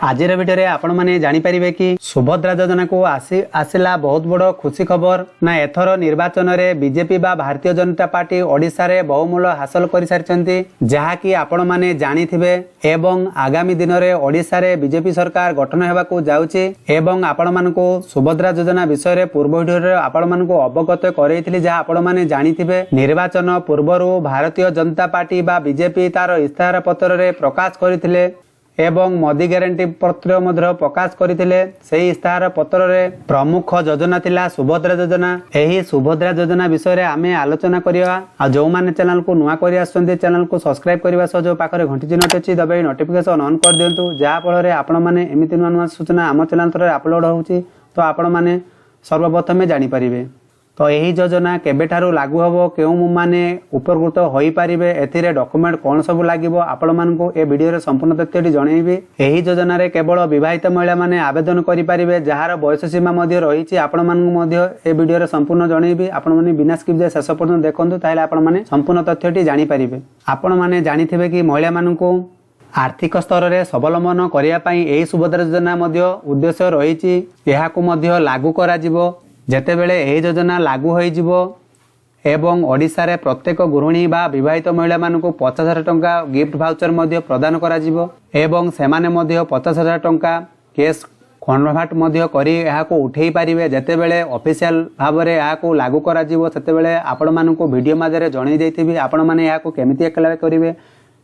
आज भिडियो आपण मैंने जानीपारे कि सुभद्रा योजना को आसला बहुत बड़ खुशी खबर ना एथर निर्वाचन में बीजेपी बा भारतीय जनता पार्टी ओडिशा रे बहुमूल्य हासिल कर सारी जहाँकि आपण मैंने जानिथिबे एवं आगामी दिन में ओडिशा रे बीजेपी सरकार गठन होगाकू जाउची एवं आपण मानकू सुभद्रा योजना विषय रे पूर्व भिडियो आपण मानकू अवगत करैथिली जहाँ आपण मैंने जानिथिबे निर्वाचन पूर्व भारतीय जनता पार्टी बा बीजेपी तार इस्ताहार पत्र रे प्रकाश करथिले एवं मोदी ग्यारंटी पत्र मध्य प्रकाश करथिले सेही इस्ताहार पत्र रे प्रमुख योजना थिला सुभद्रा योजना। एही सुभद्रा योजना विषय रे आमे आलोचना करिया आ जो माने चैनल को नुआ करि आछन्ते चैनल को सब्सक्राइब करबा सह जो पाखरे घंटी चिन्ह अछि दबाई नोटिफिकेशन ऑन कर दियंतु जहा फल रे आपण माने एमिति नुआ नुआ सूचना आम चैनल थरे अपलोड होउची तो आपण माने सर्वप्रथमे जानि परिबे। तो यही योजना केबेठारु लागू हबो केउ माने उपकृत होई परिबे एथिरे डॉक्यूमेंट कोन सब लागिबो आपण मानकू ए वीडियो रे संपूर्ण तथ्यटी जणैबी। एही योजना रे केवल विवाहित महिला माने आवेदन करि परिबे जहार बयस सीमा मध्ये रहिछि आपण मानकू मध्ये ए वीडियो रे संपूर्ण जणैबी। आपण माने बिना स्किप जे शेष पर्यंत देखंतु ताले आपण माने संपूर्ण तथ्यटी जानि परिबे। आपण माने जानिथिबे कि महिला मानकू आर्थिक स्तर में स्वावलंबन करने यही सुभद्रा योजना उद्देश्य रही लागू कर जेतेबेले एही योजना लागू हो एवं ओडिशा रे प्रत्येक गृहिणी बा विवाहित महिला मानकू 50,000 टंका गिफ्ट भाउचर मध्य प्रदान करा जिवो एवं सेमाने मध्य 50,000 टंका कैश कन्वर्ट मध्य करी एहाको उठेई पारिबे। जेतेबेले ऑफिशियल भाव में एहाको लागू करा जिवो सेतेबेले आपण मानकू वीडियो माध्यम जणाई देथिबी आपण माने एहाको केमिति अप्लाई करिवे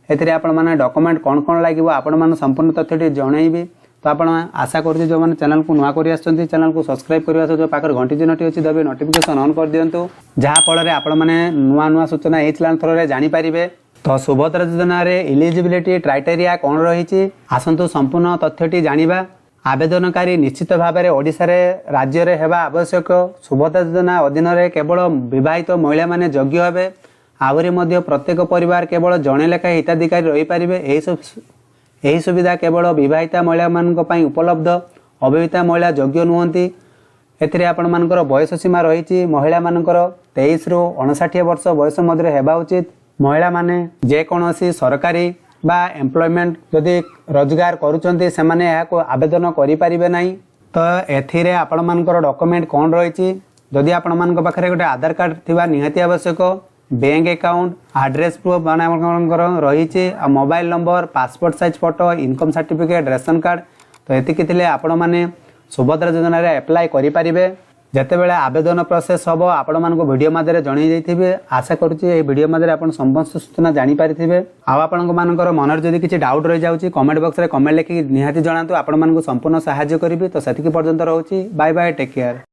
एथिरे आपण माने डॉक्यूमेंट कोन कोन लागिवो आपण माने संपूर्ण तथ्यटी जणाइबी। तो आपण आशा करूँ जो मैंने चैनल को नुआ कर चैनल को सब्सक्राइब करने जो पाखर घंटी चिन्हटी अच्छी दबे नोटिफिकेशन ऑन कर दिंतु जहाँ फल आपण मैंने नुआ नुआ सूचना यही चैनल थ्रू जानीपारे। तो सुभद्रा योजना रे इलिजिबिलिटी क्राइटेरिया कौन रही आसतु संपूर्ण तथ्यटी जानिबा। आवेदनकारी निश्चित भाव में ओडिशा रे राज्य रे हेबा आवश्यक। सुभद्रा योजना अधीन रे केवल विवाहित महिला माने योग्य हेबे आहरी मध्य प्रत्येक परिवार केवल जणे लेखा हिताधिकारी रही पारिबे। यही सुविधा केवल विवाहिता महिला मानक पई उपलब्ध अविवाहिता महिला योग्य नुहंती। एथिरे आपण मानकर बयस सीमा रही महिला मानकर 23 रु 59 वर्ष बयस मध्य हेबा उचित। महिला माने जे कोनोसी सरकारी बा एम्प्लॉयमेंट जदि रोजगार करूचंती से माने याको आवेदन करि परिबे नाही। तो एथिरे आपण मानकर डॉक्यूमेंट कोन रही जदि आपण मानक पाखरे गोटे आधार कार्ड थिबा निहाती आवश्यक बैंक अकाउंट एड्रेस प्रूफ रही mobile number passport size photo income certificate ration card. तो ये आपण मैंने सुभद्रा योजना रे अप्लाई करें जितेबाला आवेदन प्रोसेस हम आपण मानक वीडियो माध्यम जणई देथिबे। आशा करुच्ची वीडियो माध्यम आपण समस्त सूचना जानीपारे। आपण मानकर मनर जदि किसी डाउट रही जाऊँगी कमेंट बॉक्स में कमेंट लिखिक निहाती जणातु आपण मानक संपूर्ण सहाय्य करी। तो सेतिकी पर्यंत रोची बाय बाय टेक केयर।